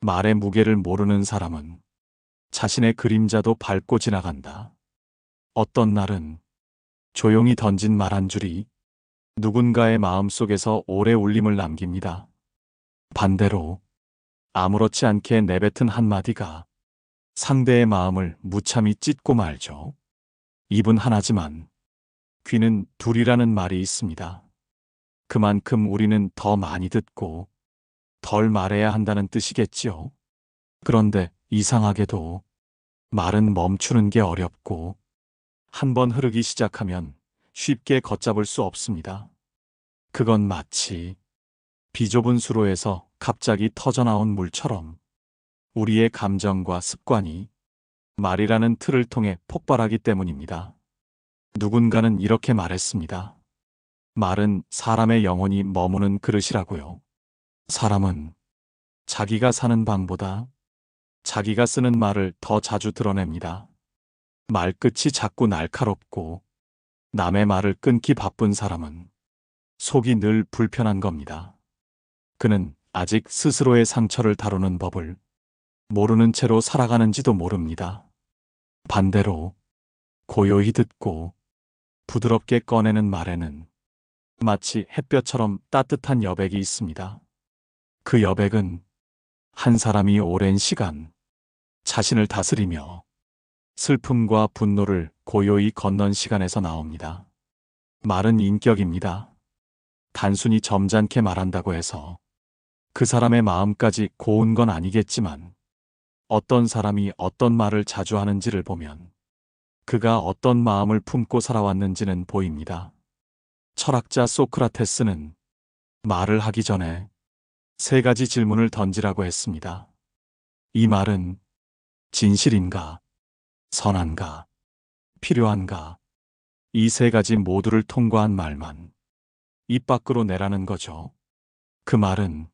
말의 무게를 모르는 사람은 자신의 그림자도 밟고 지나간다. 어떤 날은 조용히 던진 말 한 줄이 누군가의 마음속에서 오래 울림을 남깁니다. 반대로 아무렇지 않게 내뱉은 한마디가 상대의 마음을 무참히 찢고 말죠. 입은 하나지만 귀는 둘이라는 말이 있습니다. 그만큼 우리는 더 많이 듣고 덜 말해야 한다는 뜻이겠지요. 그런데 이상하게도 말은 멈추는 게 어렵고 한번 흐르기 시작하면 쉽게 걷잡을 수 없습니다. 그건 마치 비좁은 수로에서 갑자기 터져나온 물처럼 우리의 감정과 습관이 말이라는 틀을 통해 폭발하기 때문입니다. 누군가는 이렇게 말했습니다. 말은 사람의 영혼이 머무는 그릇이라고요. 사람은 자기가 사는 방보다 자기가 쓰는 말을 더 자주 드러냅니다. 말끝이 자꾸 날카롭고 남의 말을 끊기 바쁜 사람은 속이 늘 불편한 겁니다. 그는 아직 스스로의 상처를 다루는 법을 모르는 채로 살아가는지도 모릅니다. 반대로 고요히 듣고 부드럽게 꺼내는 말에는 마치 햇볕처럼 따뜻한 여백이 있습니다. 그 여백은 한 사람이 오랜 시간 자신을 다스리며 슬픔과 분노를 고요히 건넌 시간에서 나옵니다. 말은 인격입니다. 단순히 점잖게 말한다고 해서 그 사람의 마음까지 고운 건 아니겠지만 어떤 사람이 어떤 말을 자주 하는지를 보면 그가 어떤 마음을 품고 살아왔는지는 보입니다. 철학자 소크라테스는 말을 하기 전에 세 가지 질문을 던지라고 했습니다. 이 말은 진실인가? 선한가? 필요한가? 이 세 가지 모두를 통과한 말만 입 밖으로 내라는 거죠. 그 말은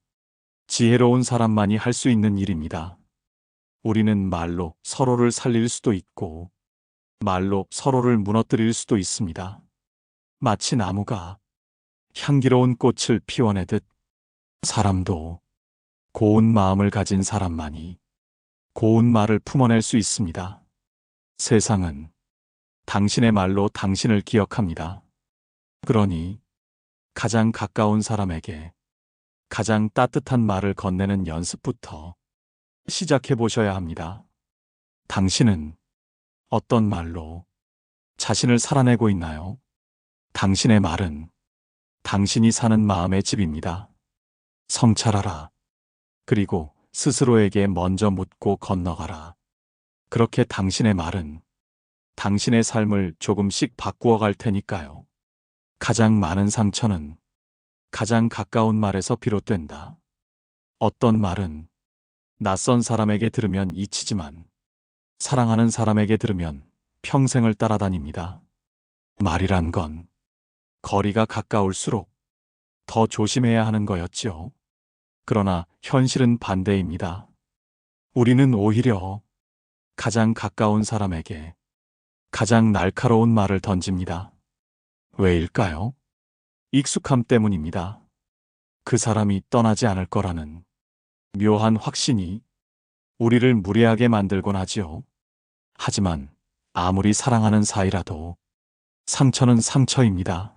지혜로운 사람만이 할 수 있는 일입니다. 우리는 말로 서로를 살릴 수도 있고 말로 서로를 무너뜨릴 수도 있습니다. 마치 나무가 향기로운 꽃을 피워내듯 사람도 고운 마음을 가진 사람만이 고운 말을 품어낼 수 있습니다. 세상은 당신의 말로 당신을 기억합니다. 그러니 가장 가까운 사람에게 가장 따뜻한 말을 건네는 연습부터 시작해 보셔야 합니다. 당신은 어떤 말로 자신을 살아내고 있나요? 당신의 말은 당신이 사는 마음의 집입니다. 성찰하라. 그리고 스스로에게 먼저 묻고 건너가라. 그렇게 당신의 말은 당신의 삶을 조금씩 바꾸어 갈 테니까요. 가장 많은 상처는 가장 가까운 말에서 비롯된다. 어떤 말은 낯선 사람에게 들으면 잊히지만 사랑하는 사람에게 들으면 평생을 따라다닙니다. 말이란 건 거리가 가까울수록 더 조심해야 하는 거였지요. 그러나 현실은 반대입니다. 우리는 오히려 가장 가까운 사람에게 가장 날카로운 말을 던집니다. 왜일까요? 익숙함 때문입니다. 그 사람이 떠나지 않을 거라는 묘한 확신이 우리를 무례하게 만들곤 하지요. 하지만 아무리 사랑하는 사이라도 상처는 상처입니다.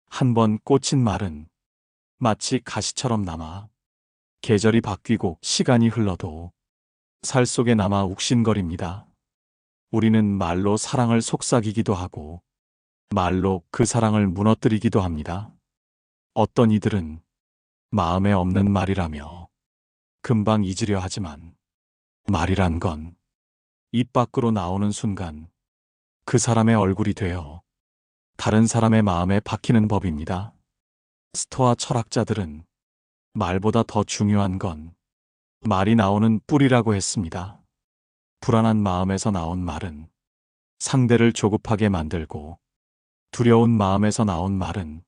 한번 꽂힌 말은 마치 가시처럼 남아 계절이 바뀌고 시간이 흘러도 살 속에 남아 욱신거립니다. 우리는 말로 사랑을 속삭이기도 하고 말로 그 사랑을 무너뜨리기도 합니다. 어떤 이들은 마음에 없는 말이라며 금방 잊으려 하지만 말이란 건 입 밖으로 나오는 순간 그 사람의 얼굴이 되어 다른 사람의 마음에 박히는 법입니다. 스토아 철학자들은 말보다 더 중요한 건 말이 나오는 뿌리라고 했습니다. 불안한 마음에서 나온 말은 상대를 조급하게 만들고 두려운 마음에서 나온 말은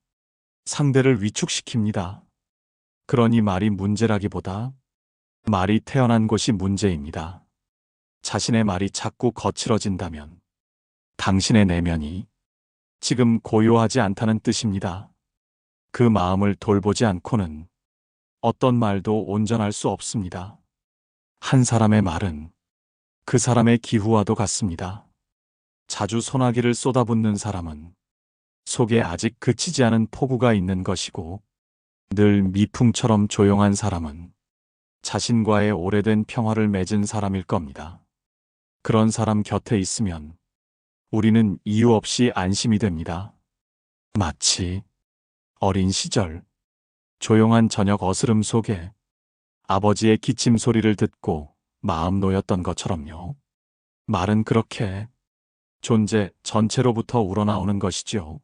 상대를 위축시킵니다. 그러니 말이 문제라기보다 말이 태어난 곳이 문제입니다. 자신의 말이 자꾸 거칠어진다면 당신의 내면이 지금 고요하지 않다는 뜻입니다. 그 마음을 돌보지 않고는 어떤 말도 온전할 수 없습니다. 한 사람의 말은 그 사람의 기후와도 같습니다. 자주 소나기를 쏟아붓는 사람은 속에 아직 그치지 않은 폭우가 있는 것이고, 늘 미풍처럼 조용한 사람은 자신과의 오래된 평화를 맺은 사람일 겁니다. 그런 사람 곁에 있으면 우리는 이유 없이 안심이 됩니다. 마치 어린 시절 조용한 저녁 어스름 속에 아버지의 기침 소리를 듣고 마음 놓였던 것처럼요. 말은 그렇게 존재 전체로부터 우러나오는 것이지요.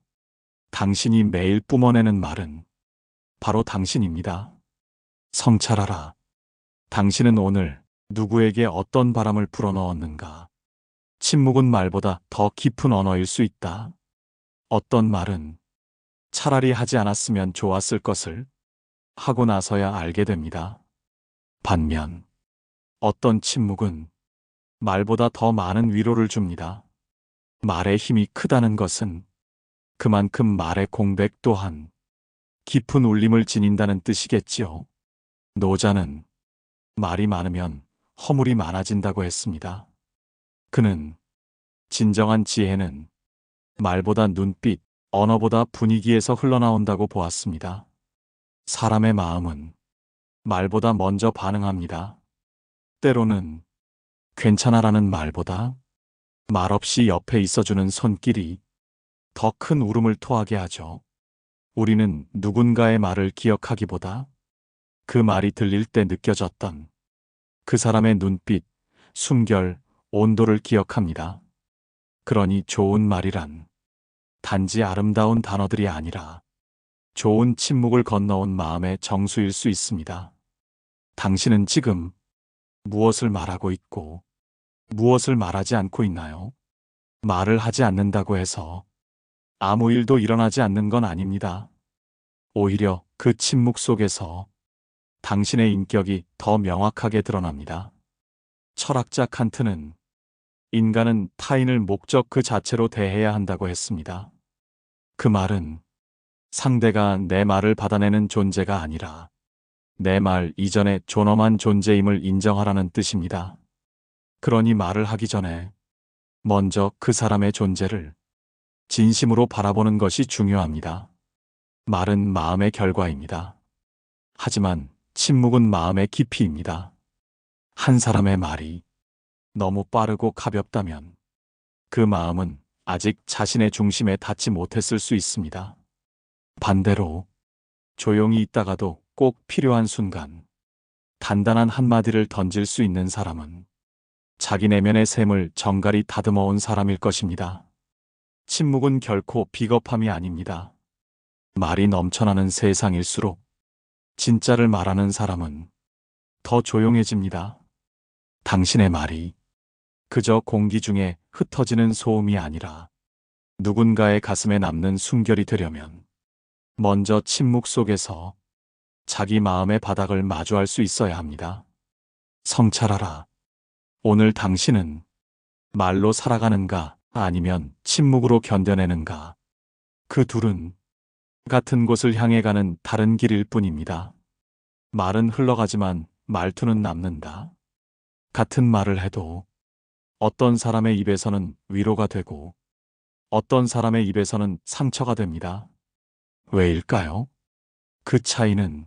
당신이 매일 뿜어내는 말은 바로 당신입니다. 성찰하라. 당신은 오늘 누구에게 어떤 바람을 불어넣었는가? 침묵은 말보다 더 깊은 언어일 수 있다. 어떤 말은 차라리 하지 않았으면 좋았을 것을 하고 나서야 알게 됩니다. 반면 어떤 침묵은 말보다 더 많은 위로를 줍니다. 말의 힘이 크다는 것은 그만큼 말의 공백 또한 깊은 울림을 지닌다는 뜻이겠지요. 노자는 말이 많으면 허물이 많아진다고 했습니다. 그는 진정한 지혜는 말보다 눈빛, 언어보다 분위기에서 흘러나온다고 보았습니다. 사람의 마음은 말보다 먼저 반응합니다. 때로는 괜찮아라는 말보다 말없이 옆에 있어주는 손길이 더 큰 울음을 토하게 하죠. 우리는 누군가의 말을 기억하기보다 그 말이 들릴 때 느껴졌던 그 사람의 눈빛, 숨결, 온도를 기억합니다. 그러니 좋은 말이란 단지 아름다운 단어들이 아니라 좋은 침묵을 건너온 마음의 정수일 수 있습니다. 당신은 지금 무엇을 말하고 있고 무엇을 말하지 않고 있나요? 말을 하지 않는다고 해서 아무 일도 일어나지 않는 건 아닙니다. 오히려 그 침묵 속에서 당신의 인격이 더 명확하게 드러납니다. 철학자 칸트는 인간은 타인을 목적 그 자체로 대해야 한다고 했습니다. 그 말은 상대가 내 말을 받아내는 존재가 아니라 내 말 이전에 존엄한 존재임을 인정하라는 뜻입니다. 그러니 말을 하기 전에 먼저 그 사람의 존재를 진심으로 바라보는 것이 중요합니다. 말은 마음의 결과입니다. 하지만 침묵은 마음의 깊이입니다. 한 사람의 말이 너무 빠르고 가볍다면 그 마음은 아직 자신의 중심에 닿지 못했을 수 있습니다. 반대로 조용히 있다가도 꼭 필요한 순간 단단한 한마디를 던질 수 있는 사람은 자기 내면의 샘을 정갈히 다듬어 온 사람일 것입니다. 침묵은 결코 비겁함이 아닙니다. 말이 넘쳐나는 세상일수록 진짜를 말하는 사람은 더 조용해집니다. 당신의 말이 그저 공기 중에 흩어지는 소음이 아니라 누군가의 가슴에 남는 숨결이 되려면 먼저 침묵 속에서 자기 마음의 바닥을 마주할 수 있어야 합니다. 성찰하라. 오늘 당신은 말로 살아가는가 아니면 침묵으로 견뎌내는가? 그 둘은 같은 곳을 향해 가는 다른 길일 뿐입니다. 말은 흘러가지만 말투는 남는다. 같은 말을 해도 어떤 사람의 입에서는 위로가 되고 어떤 사람의 입에서는 상처가 됩니다. 왜일까요? 그 차이는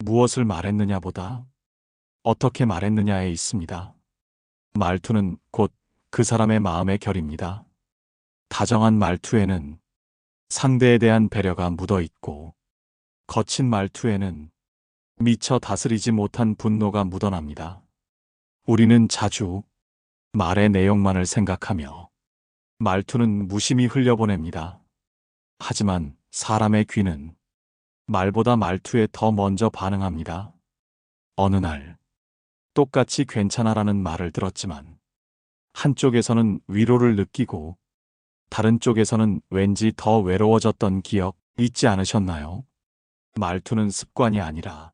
무엇을 말했느냐보다 어떻게 말했느냐에 있습니다. 말투는 곧 그 사람의 마음의 결입니다. 다정한 말투에는 상대에 대한 배려가 묻어 있고 거친 말투에는 미처 다스리지 못한 분노가 묻어납니다. 우리는 자주 말의 내용만을 생각하며 말투는 무심히 흘려보냅니다. 하지만 사람의 귀는 말보다 말투에 더 먼저 반응합니다. 어느 날 똑같이 괜찮아라는 말을 들었지만 한쪽에서는 위로를 느끼고 다른 쪽에서는 왠지 더 외로워졌던 기억 잊지 않으셨나요? 말투는 습관이 아니라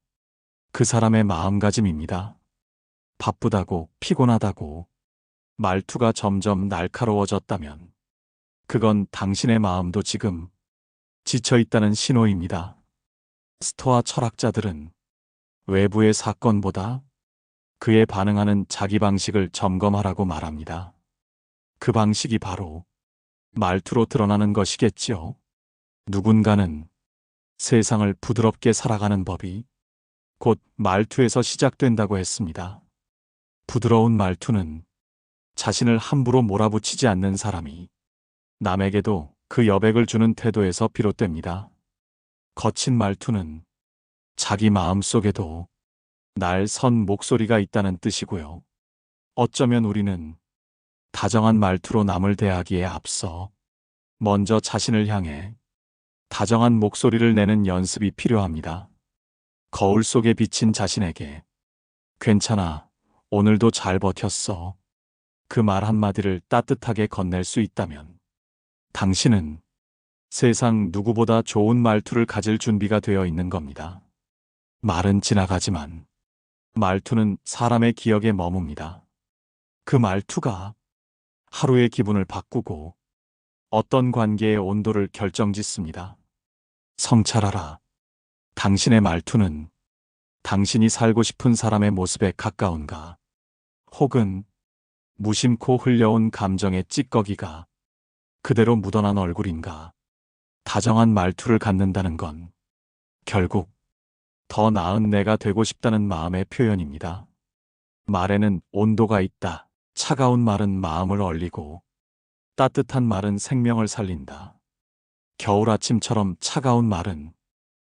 그 사람의 마음가짐입니다. 바쁘다고 피곤하다고 말투가 점점 날카로워졌다면 그건 당신의 마음도 지금 지쳐있다는 신호입니다. 스토아 철학자들은 외부의 사건보다 그에 반응하는 자기 방식을 점검하라고 말합니다. 그 방식이 바로 말투로 드러나는 것이겠지요. 누군가는 세상을 부드럽게 살아가는 법이 곧 말투에서 시작된다고 했습니다. 부드러운 말투는 자신을 함부로 몰아붙이지 않는 사람이 남에게도 그 여백을 주는 태도에서 비롯됩니다. 거친 말투는 자기 마음속에도 날 선 목소리가 있다는 뜻이고요. 어쩌면 우리는 다정한 말투로 남을 대하기에 앞서 먼저 자신을 향해 다정한 목소리를 내는 연습이 필요합니다. 거울 속에 비친 자신에게 괜찮아, 오늘도 잘 버텼어. 그 말 한마디를 따뜻하게 건넬 수 있다면 당신은 세상 누구보다 좋은 말투를 가질 준비가 되어 있는 겁니다. 말은 지나가지만 말투는 사람의 기억에 머뭅니다. 그 말투가 하루의 기분을 바꾸고 어떤 관계의 온도를 결정짓습니다. 성찰하라. 당신의 말투는 당신이 살고 싶은 사람의 모습에 가까운가? 혹은 무심코 흘려온 감정의 찌꺼기가 그대로 묻어난 얼굴인가? 다정한 말투를 갖는다는 건 결국 더 나은 내가 되고 싶다는 마음의 표현입니다. 말에는 온도가 있다. 차가운 말은 마음을 얼리고 따뜻한 말은 생명을 살린다. 겨울 아침처럼 차가운 말은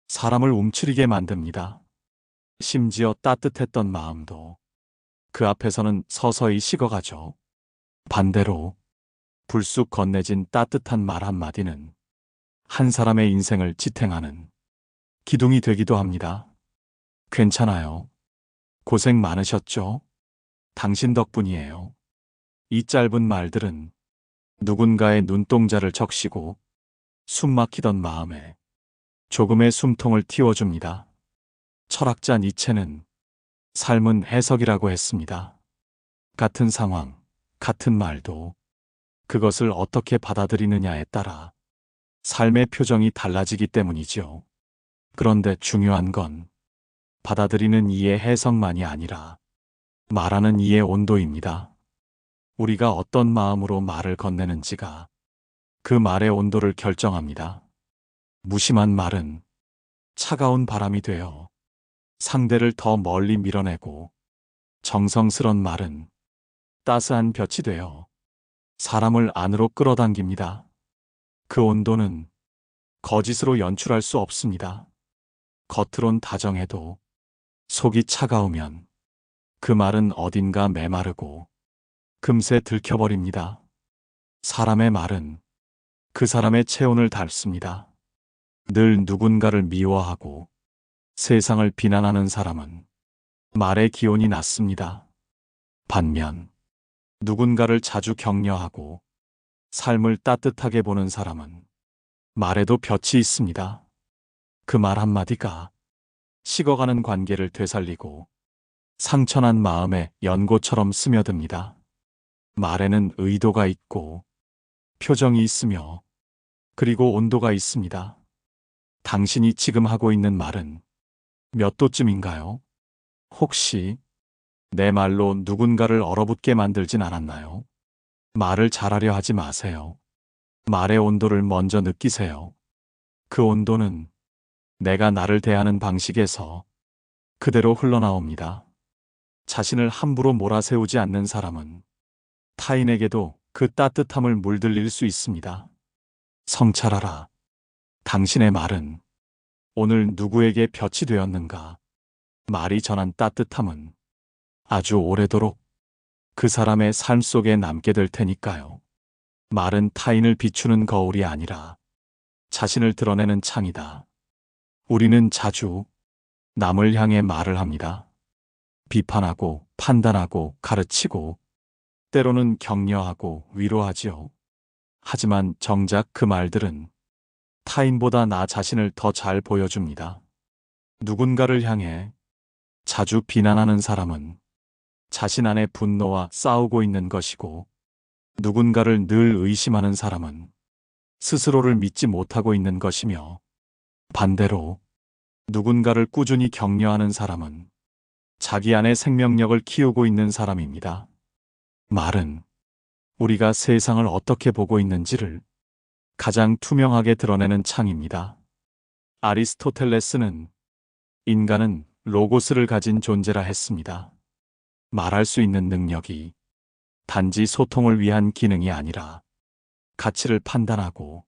사람을 움츠리게 만듭니다. 심지어 따뜻했던 마음도 그 앞에서는 서서히 식어가죠. 반대로 불쑥 건네진 따뜻한 말 한마디는 한 사람의 인생을 지탱하는 기둥이 되기도 합니다. 괜찮아요. 고생 많으셨죠? 당신 덕분이에요. 이 짧은 말들은 누군가의 눈동자를 적시고 숨 막히던 마음에 조금의 숨통을 틔워줍니다. 철학자 니체는 삶은 해석이라고 했습니다. 같은 상황, 같은 말도 그것을 어떻게 받아들이느냐에 따라 삶의 표정이 달라지기 때문이지요. 그런데 중요한 건 받아들이는 이의 해석만이 아니라 말하는 이의 온도입니다. 우리가 어떤 마음으로 말을 건네는지가 그 말의 온도를 결정합니다. 무심한 말은 차가운 바람이 되어 상대를 더 멀리 밀어내고 정성스런 말은 따스한 볕이 되어 사람을 안으로 끌어당깁니다. 그 온도는 거짓으로 연출할 수 없습니다. 겉으론 다정해도 속이 차가우면 그 말은 어딘가 메마르고 금세 들켜버립니다. 사람의 말은 그 사람의 체온을 닳습니다. 늘 누군가를 미워하고 세상을 비난하는 사람은 말의 기온이 낮습니다. 반면 누군가를 자주 격려하고 삶을 따뜻하게 보는 사람은 말에도 볕이 있습니다. 그 말 한마디가 식어가는 관계를 되살리고 상처난 마음에 연고처럼 스며듭니다. 말에는 의도가 있고 표정이 있으며 그리고 온도가 있습니다. 당신이 지금 하고 있는 말은 몇 도쯤인가요? 혹시 내 말로 누군가를 얼어붙게 만들진 않았나요? 말을 잘하려 하지 마세요. 말의 온도를 먼저 느끼세요. 그 온도는 내가 나를 대하는 방식에서 그대로 흘러나옵니다. 자신을 함부로 몰아세우지 않는 사람은 타인에게도 그 따뜻함을 물들일 수 있습니다. 성찰하라. 당신의 말은 오늘 누구에게 볕이 되었는가? 말이 전한 따뜻함은 아주 오래도록 그 사람의 삶 속에 남게 될 테니까요. 말은 타인을 비추는 거울이 아니라 자신을 드러내는 창이다. 우리는 자주 남을 향해 말을 합니다. 비판하고 판단하고 가르치고 때로는 격려하고 위로하지요. 하지만 정작 그 말들은 타인보다 나 자신을 더 잘 보여줍니다. 누군가를 향해 자주 비난하는 사람은 자신 안의 분노와 싸우고 있는 것이고, 누군가를 늘 의심하는 사람은 스스로를 믿지 못하고 있는 것이며, 반대로 누군가를 꾸준히 격려하는 사람은 자기 안에 생명력을 키우고 있는 사람입니다. 말은 우리가 세상을 어떻게 보고 있는지를 가장 투명하게 드러내는 창입니다. 아리스토텔레스는 인간은 로고스를 가진 존재라 했습니다. 말할 수 있는 능력이 단지 소통을 위한 기능이 아니라 가치를 판단하고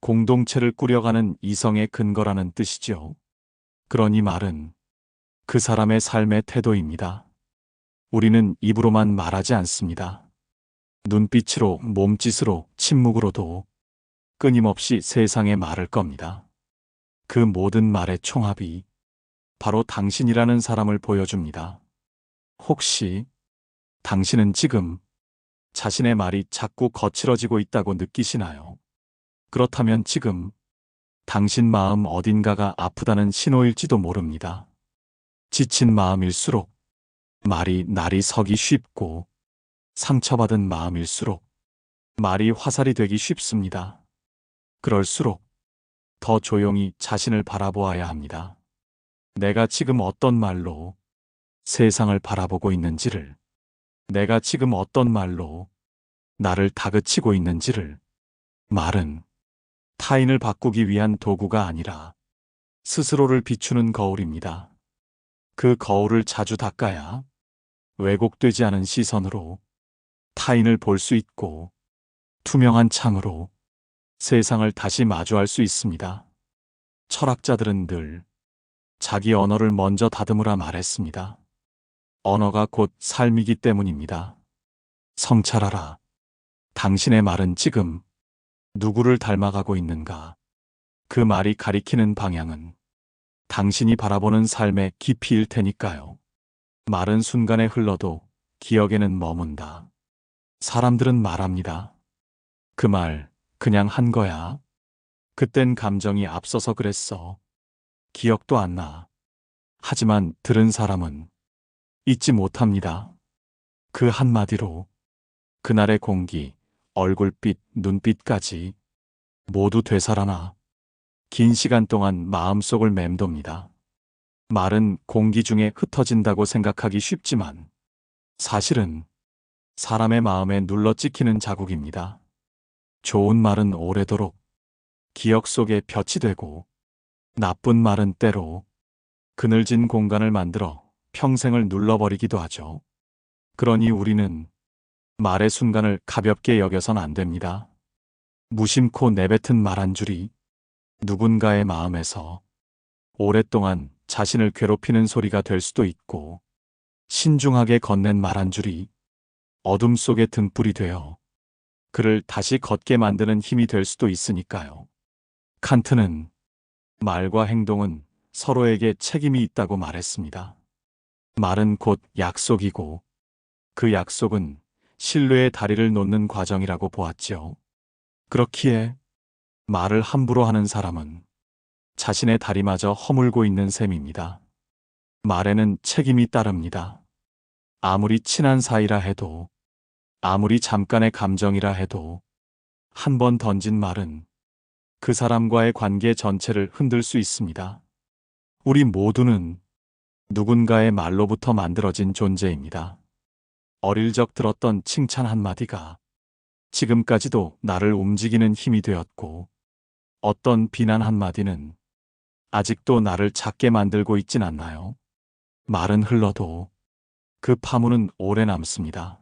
공동체를 꾸려가는 이성의 근거라는 뜻이죠. 그러니 말은 그 사람의 삶의 태도입니다. 우리는 입으로만 말하지 않습니다. 눈빛으로, 몸짓으로, 침묵으로도 끊임없이 세상에 말을 겁니다. 그 모든 말의 총합이 바로 당신이라는 사람을 보여줍니다. 혹시 당신은 지금 자신의 말이 자꾸 거칠어지고 있다고 느끼시나요? 그렇다면 지금 당신 마음 어딘가가 아프다는 신호일지도 모릅니다. 지친 마음일수록 말이 날이 서기 쉽고 상처받은 마음일수록 말이 화살이 되기 쉽습니다. 그럴수록 더 조용히 자신을 바라보아야 합니다. 내가 지금 어떤 말로 세상을 바라보고 있는지를, 내가 지금 어떤 말로 나를 다그치고 있는지를. 말은 타인을 바꾸기 위한 도구가 아니라 스스로를 비추는 거울입니다. 그 거울을 자주 닦아야 왜곡되지 않은 시선으로 타인을 볼 수 있고 투명한 창으로 세상을 다시 마주할 수 있습니다. 철학자들은 늘 자기 언어를 먼저 다듬으라 말했습니다. 언어가 곧 삶이기 때문입니다. 성찰하라. 당신의 말은 지금 누구를 닮아가고 있는가? 그 말이 가리키는 방향은 당신이 바라보는 삶의 깊이일 테니까요. 말은 순간에 흘러도 기억에는 머문다. 사람들은 말합니다. 그 말 그냥 한 거야. 그땐 감정이 앞서서 그랬어. 기억도 안 나. 하지만 들은 사람은 잊지 못합니다. 그 한마디로 그날의 공기, 얼굴빛, 눈빛까지 모두 되살아나 긴 시간 동안 마음속을 맴돕니다. 말은 공기 중에 흩어진다고 생각하기 쉽지만 사실은 사람의 마음에 눌러 찍히는 자국입니다. 좋은 말은 오래도록 기억 속에 볕이 되고 나쁜 말은 때로 그늘진 공간을 만들어 평생을 눌러버리기도 하죠. 그러니 우리는 말의 순간을 가볍게 여겨선 안 됩니다. 무심코 내뱉은 말 한 줄이 누군가의 마음에서 오랫동안 자신을 괴롭히는 소리가 될 수도 있고, 신중하게 건넨 말 한 줄이 어둠 속의 등불이 되어 그를 다시 걷게 만드는 힘이 될 수도 있으니까요. 칸트는 말과 행동은 서로에게 책임이 있다고 말했습니다. 말은 곧 약속이고 그 약속은 신뢰의 다리를 놓는 과정이라고 보았지요. 그렇기에 말을 함부로 하는 사람은 자신의 다리마저 허물고 있는 셈입니다. 말에는 책임이 따릅니다. 아무리 친한 사이라 해도, 아무리 잠깐의 감정이라 해도 한 번 던진 말은 그 사람과의 관계 전체를 흔들 수 있습니다. 우리 모두는 누군가의 말로부터 만들어진 존재입니다. 어릴 적 들었던 칭찬 한마디가 지금까지도 나를 움직이는 힘이 되었고, 어떤 비난 한마디는 아직도 나를 작게 만들고 있진 않나요? 말은 흘러도 그 파문은 오래 남습니다.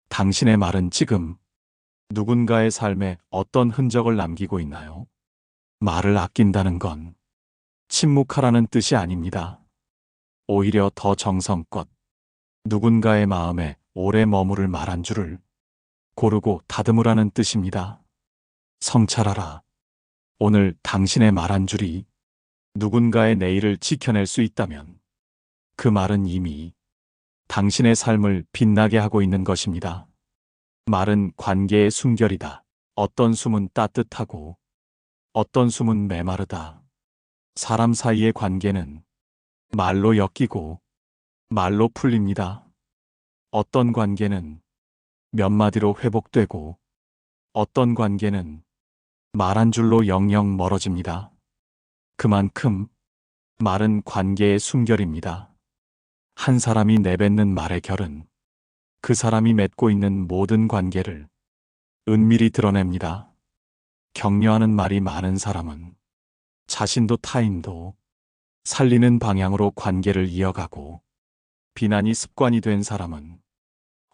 당신의 말은 지금 누군가의 삶에 어떤 흔적을 남기고 있나요? 말을 아낀다는 건 침묵하라는 뜻이 아닙니다. 오히려 더 정성껏 누군가의 마음에 오래 머무를 말 한 줄을 고르고 다듬으라는 뜻입니다. 성찰하라. 오늘 당신의 말 한 줄이 누군가의 내일을 지켜낼 수 있다면 그 말은 이미 당신의 삶을 빛나게 하고 있는 것입니다. 말은 관계의 숨결이다. 어떤 숨은 따뜻하고 어떤 숨은 메마르다. 사람 사이의 관계는 말로 엮이고 말로 풀립니다. 어떤 관계는 몇 마디로 회복되고 어떤 관계는 말 한 줄로 영영 멀어집니다. 그만큼 말은 관계의 숨결입니다. 한 사람이 내뱉는 말의 결은 그 사람이 맺고 있는 모든 관계를 은밀히 드러냅니다. 격려하는 말이 많은 사람은 자신도 타인도 살리는 방향으로 관계를 이어가고, 비난이 습관이 된 사람은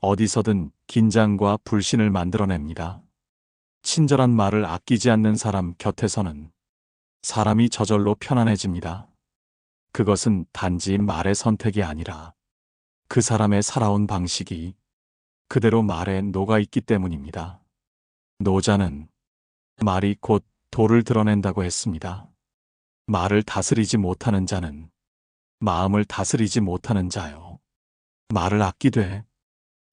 어디서든 긴장과 불신을 만들어냅니다. 친절한 말을 아끼지 않는 사람 곁에서는 사람이 저절로 편안해집니다. 그것은 단지 말의 선택이 아니라 그 사람의 살아온 방식이 그대로 말에 녹아있기 때문입니다. 노자는 말이 곧 도를 드러낸다고 했습니다. 말을 다스리지 못하는 자는 마음을 다스리지 못하는 자요. 말을 아끼되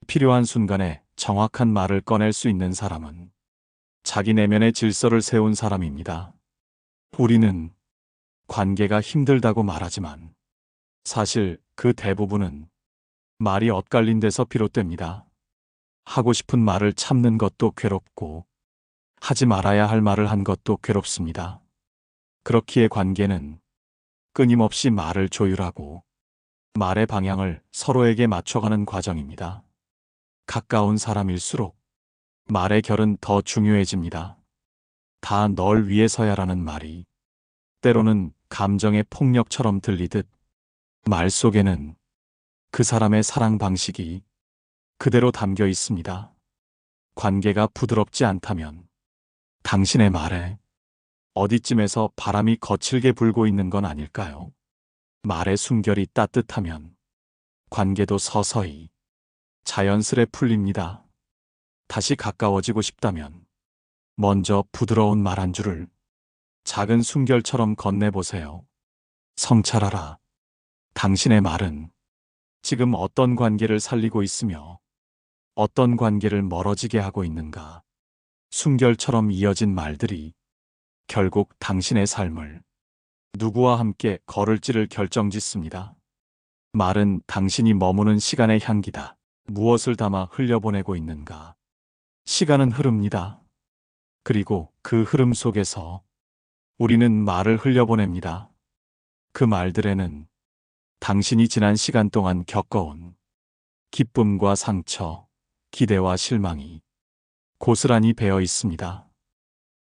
필요한 순간에 정확한 말을 꺼낼 수 있는 사람은 자기 내면의 질서를 세운 사람입니다. 우리는 관계가 힘들다고 말하지만 사실 그 대부분은 말이 엇갈린 데서 비롯됩니다. 하고 싶은 말을 참는 것도 괴롭고 하지 말아야 할 말을 한 것도 괴롭습니다. 그렇기에 관계는 끊임없이 말을 조율하고 말의 방향을 서로에게 맞춰가는 과정입니다. 가까운 사람일수록 말의 결은 더 중요해집니다. 다 널 위해서야라는 말이 때로는 감정의 폭력처럼 들리듯 말 속에는 그 사람의 사랑 방식이 그대로 담겨 있습니다. 관계가 부드럽지 않다면 당신의 말에 어디쯤에서 바람이 거칠게 불고 있는 건 아닐까요? 말의 숨결이 따뜻하면 관계도 서서히 자연스레 풀립니다. 다시 가까워지고 싶다면 먼저 부드러운 말 한 줄을 작은 숨결처럼 건네보세요. 성찰하라. 당신의 말은 지금 어떤 관계를 살리고 있으며 어떤 관계를 멀어지게 하고 있는가. 숨결처럼 이어진 말들이 결국 당신의 삶을 누구와 함께 걸을지를 결정짓습니다. 말은 당신이 머무는 시간의 향기다. 무엇을 담아 흘려보내고 있는가. 시간은 흐릅니다. 그리고 그 흐름 속에서 우리는 말을 흘려보냅니다. 그 말들에는 당신이 지난 시간 동안 겪어온 기쁨과 상처, 기대와 실망이 고스란히 배어 있습니다.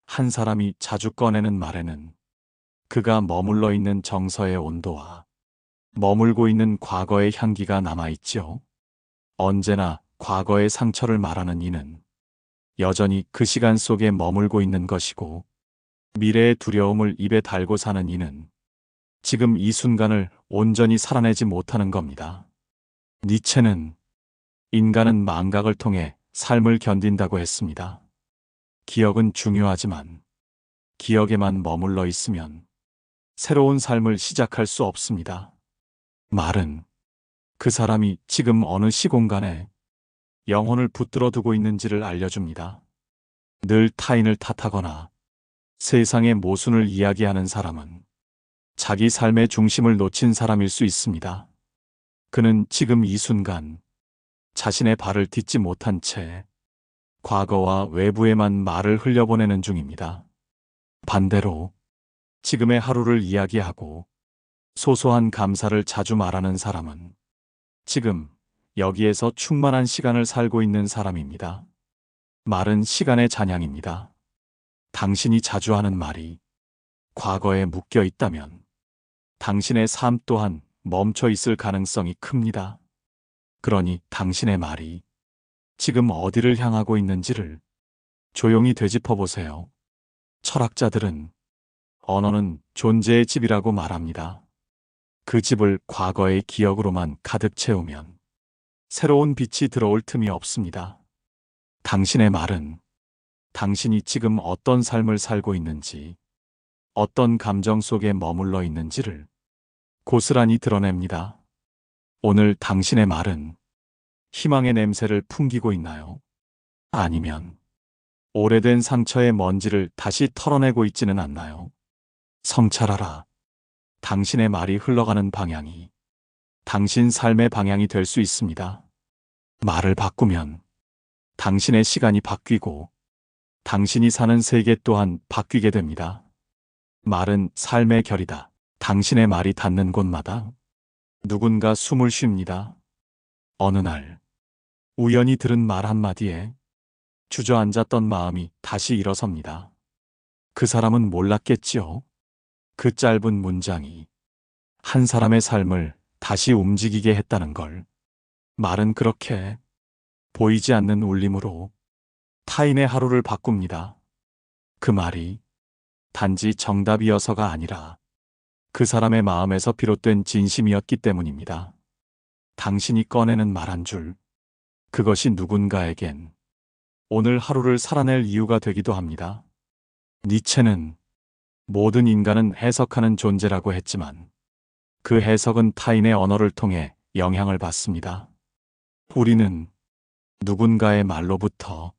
한 사람이 자주 꺼내는 말에는 그가 머물러 있는 정서의 온도와 머물고 있는 과거의 향기가 남아있지요. 언제나 과거의 상처를 말하는 이는 여전히 그 시간 속에 머물고 있는 것이고, 미래의 두려움을 입에 달고 사는 이는 지금 이 순간을 온전히 살아내지 못하는 겁니다. 니체는 인간은 망각을 통해 삶을 견딘다고 했습니다. 기억은 중요하지만 기억에만 머물러 있으면 새로운 삶을 시작할 수 없습니다. 말은 그 사람이 지금 어느 시공간에 영혼을 붙들어 두고 있는지를 알려줍니다. 늘 타인을 탓하거나 세상의 모순을 이야기하는 사람은 자기 삶의 중심을 놓친 사람일 수 있습니다. 그는 지금 이 순간 자신의 발을 딛지 못한 채 과거와 외부에만 말을 흘려보내는 중입니다. 반대로 지금의 하루를 이야기하고 소소한 감사를 자주 말하는 사람은 지금 여기에서 충만한 시간을 살고 있는 사람입니다. 말은 시간의 잔향입니다. 당신이 자주 하는 말이 과거에 묶여 있다면 당신의 삶 또한 멈춰 있을 가능성이 큽니다. 그러니 당신의 말이 지금 어디를 향하고 있는지를 조용히 되짚어 보세요. 철학자들은 언어는 존재의 집이라고 말합니다. 그 집을 과거의 기억으로만 가득 채우면 새로운 빛이 들어올 틈이 없습니다. 당신의 말은 당신이 지금 어떤 삶을 살고 있는지, 어떤 감정 속에 머물러 있는지를 고스란히 드러냅니다. 오늘 당신의 말은 희망의 냄새를 풍기고 있나요? 아니면 오래된 상처의 먼지를 다시 털어내고 있지는 않나요? 성찰하라. 당신의 말이 흘러가는 방향이 당신 삶의 방향이 될 수 있습니다. 말을 바꾸면 당신의 시간이 바뀌고 당신이 사는 세계 또한 바뀌게 됩니다. 말은 삶의 결이다. 당신의 말이 닿는 곳마다 누군가 숨을 쉽니다. 어느 날 우연히 들은 말 한마디에 주저앉았던 마음이 다시 일어섭니다. 그 사람은 몰랐겠지요. 그 짧은 문장이 한 사람의 삶을 다시 움직이게 했다는 걸. 말은 그렇게 보이지 않는 울림으로 타인의 하루를 바꿉니다. 그 말이 단지 정답이어서가 아니라 그 사람의 마음에서 비롯된 진심이었기 때문입니다. 당신이 꺼내는 말 한 줄, 그것이 누군가에겐 오늘 하루를 살아낼 이유가 되기도 합니다. 니체는 모든 인간은 해석하는 존재라고 했지만 그 해석은 타인의 언어를 통해 영향을 받습니다. 우리는 누군가의 말로부터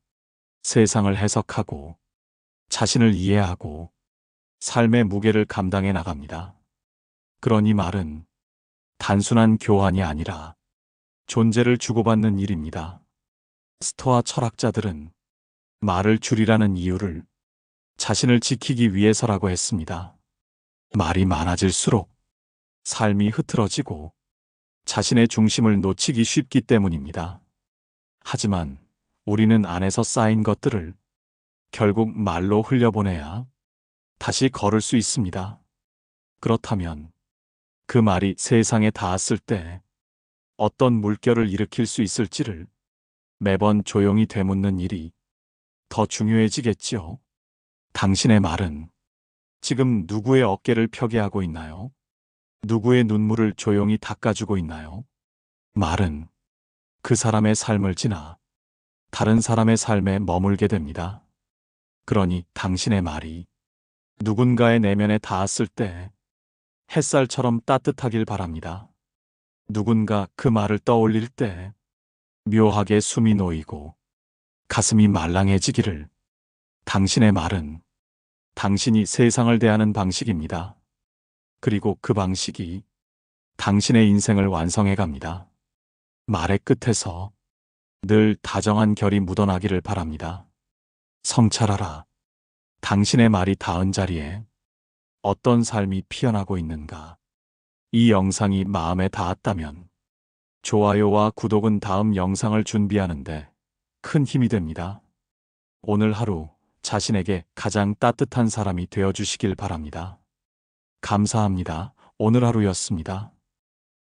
세상을 해석하고 자신을 이해하고 삶의 무게를 감당해 나갑니다. 그러니 말은 단순한 교환이 아니라 존재를 주고받는 일입니다. 스토아 철학자들은 말을 줄이라는 이유를 자신을 지키기 위해서라고 했습니다. 말이 많아질수록 삶이 흐트러지고 자신의 중심을 놓치기 쉽기 때문입니다. 하지만 우리는 안에서 쌓인 것들을 결국 말로 흘려보내야 다시 걸을 수 있습니다. 그렇다면 그 말이 세상에 닿았을 때 어떤 물결을 일으킬 수 있을지를 매번 조용히 되묻는 일이 더 중요해지겠지요. 당신의 말은 지금 누구의 어깨를 펴게 하고 있나요? 누구의 눈물을 조용히 닦아주고 있나요? 말은 그 사람의 삶을 지나 다른 사람의 삶에 머물게 됩니다. 그러니 당신의 말이 누군가의 내면에 닿았을 때 햇살처럼 따뜻하길 바랍니다. 누군가 그 말을 떠올릴 때 묘하게 숨이 놓이고 가슴이 말랑해지기를. 당신의 말은 당신이 세상을 대하는 방식입니다. 그리고 그 방식이 당신의 인생을 완성해 갑니다. 말의 끝에서 늘 다정한 결이 묻어나기를 바랍니다. 성찰하라. 당신의 말이 닿은 자리에 어떤 삶이 피어나고 있는가? 이 영상이 마음에 닿았다면 좋아요와 구독은 다음 영상을 준비하는데 큰 힘이 됩니다. 오늘 하루 자신에게 가장 따뜻한 사람이 되어주시길 바랍니다. 감사합니다. 오늘 하루였습니다.